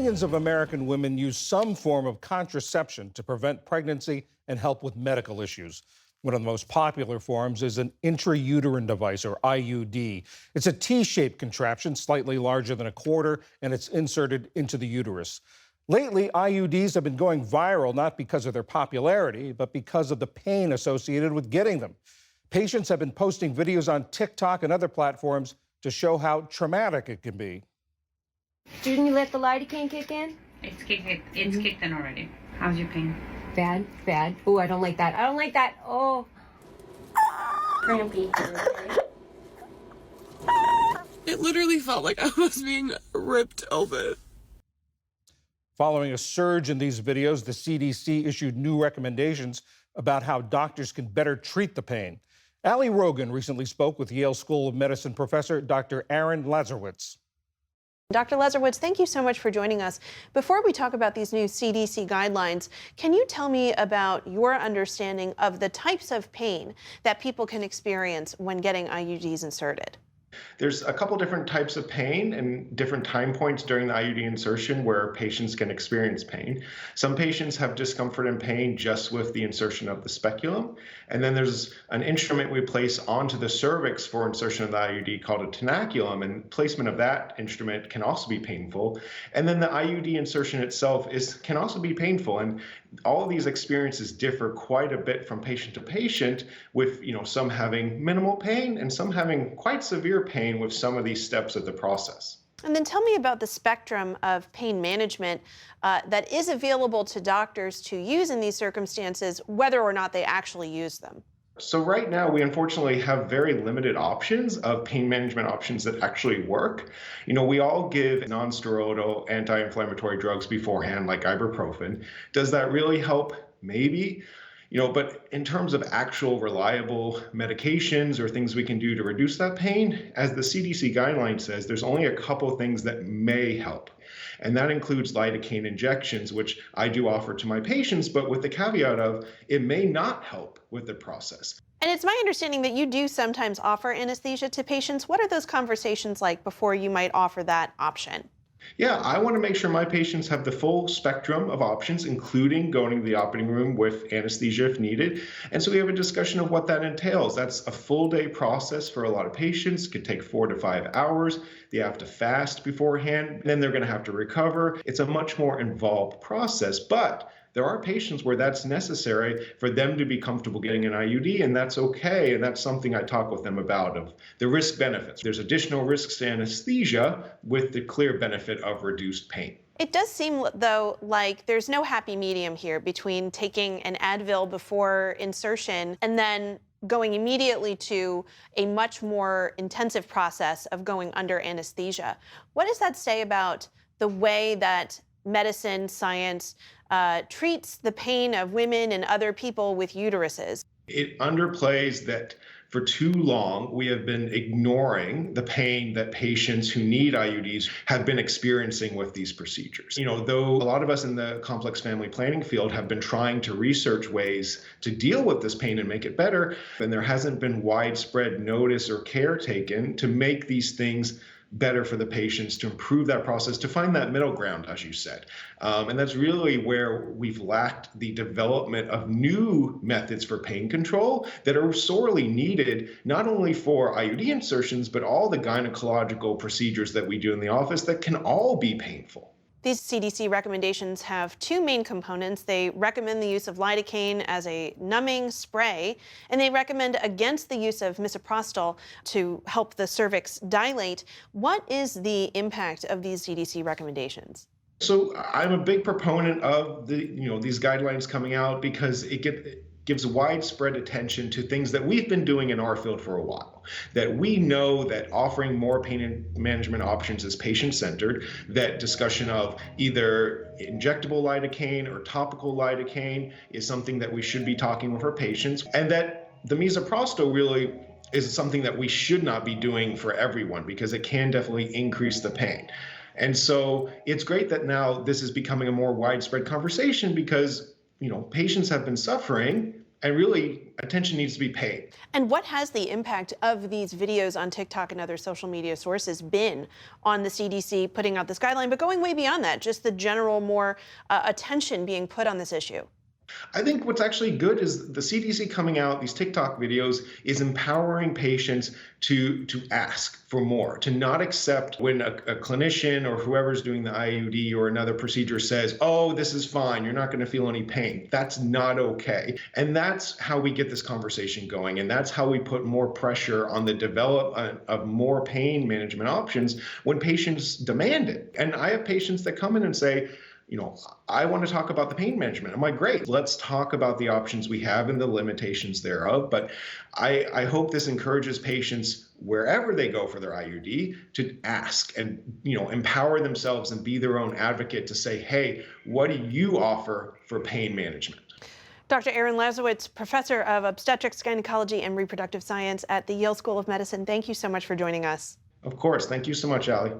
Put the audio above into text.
Millions of American women use some form of contraception to prevent pregnancy and help with medical issues. One of the most popular forms is an intrauterine device, or IUD. It's a T-shaped contraption, slightly larger than a quarter, and it's inserted into the uterus. Lately, IUDs have been going viral not because of their popularity, but because of the pain associated with getting them. Patients have been posting videos on TikTok and other platforms to show how traumatic it can be. Didn't you let the lidocaine kick in? It's kicked in already. How's your pain? Bad, bad. Oh, I don't like that. I don't like that. Oh. Crampy. It literally felt like I was being ripped open. Following a surge in these videos, the CDC issued new recommendations about how doctors can better treat the pain. Ali Rogan recently spoke with Yale School of Medicine professor Dr. Aaron Lazarowitz. Dr. Lazarowitz, thank you so much for joining us. Before we talk about these new CDC guidelines, can you tell me about your understanding of the types of pain that people can experience when getting IUDs inserted? There's a couple different types of pain and different time points during the IUD insertion where patients can experience pain. Some patients have discomfort and pain just with the insertion of the speculum. And then there's an instrument we place onto the cervix for insertion of the IUD called a tenaculum, and placement of that instrument can also be painful. And then the IUD insertion itself can also be painful. And all of these experiences differ quite a bit from patient to patient, with some having minimal pain and some having quite severe pain with some of these steps of the process. And then tell me about the spectrum of pain management that is available to doctors to use in these circumstances, whether or not they actually use them. So right now, we unfortunately have very limited options of pain management options that actually work. We all give non-steroidal anti-inflammatory drugs beforehand, like ibuprofen. Does that really help? Maybe. But in terms of actual reliable medications or things we can do to reduce that pain, as the CDC guideline says, there's only a couple things that may help. And that includes lidocaine injections, which I do offer to my patients, but with the caveat of it may not help with the process. And it's my understanding that you do sometimes offer anesthesia to patients. What are those conversations like before you might offer that option? Yeah, I want to make sure my patients have the full spectrum of options, including going to the operating room with anesthesia if needed. And so we have a discussion of what that entails. That's a full day process for a lot of patients. It could take 4 to 5 hours. They have to fast beforehand. Then they're going to have to recover. It's a much more involved process, but there are patients where that's necessary for them to be comfortable getting an IUD, and that's okay. And that's something I talk with them about, of the risk benefits. There's additional risks to anesthesia with the clear benefit of reduced pain. It does seem, though, like there's no happy medium here between taking an Advil before insertion and then going immediately to a much more intensive process of going under anesthesia. What does that say about the way that medicine, science, treats the pain of women and other people with uteruses? It underplays that for too long we have been ignoring the pain that patients who need IUDs have been experiencing with these procedures. Though a lot of us in the complex family planning field have been trying to research ways to deal with this pain and make it better, and there hasn't been widespread notice or care taken to make these things better for the patients, to improve that process, to find that middle ground, as you said. And that's really where we've lacked the development of new methods for pain control that are sorely needed, not only for IUD insertions, but all the gynecological procedures that we do in the office that can all be painful. These CDC recommendations have two main components. They recommend the use of lidocaine as a numbing spray, and they recommend against the use of misoprostol to help the cervix dilate. What is the impact of these CDC recommendations? So I'm a big proponent of these guidelines coming out because it gives widespread attention to things that we've been doing in our field for a while, that we know that offering more pain management options is patient-centered, that discussion of either injectable lidocaine or topical lidocaine is something that we should be talking with our patients, and that the misoprostol really is something that we should not be doing for everyone because it can definitely increase the pain. And so it's great that now this is becoming a more widespread conversation because patients have been suffering And really, attention needs to be paid. And what has the impact of these videos on TikTok and other social media sources been on the CDC putting out this guideline, but going way beyond that, just the general more attention being put on this issue? I think what's actually good is the CDC coming out, these TikTok videos, is empowering patients to ask for more, to not accept when a clinician or whoever's doing the IUD or another procedure says, oh, this is fine, you're not going to feel any pain. That's not okay. And that's how we get this conversation going. And that's how we put more pressure on the development of more pain management options when patients demand it. And I have patients that come in and say, I want to talk about the pain management. I'm like, great, let's talk about the options we have and the limitations thereof. But I hope this encourages patients wherever they go for their IUD to ask and, empower themselves and be their own advocate to say, hey, what do you offer for pain management? Dr. Aaron Lazowitz, professor of obstetrics, gynecology, and reproductive science at the Yale School of Medicine. Thank you so much for joining us. Of course. Thank you so much, Allie.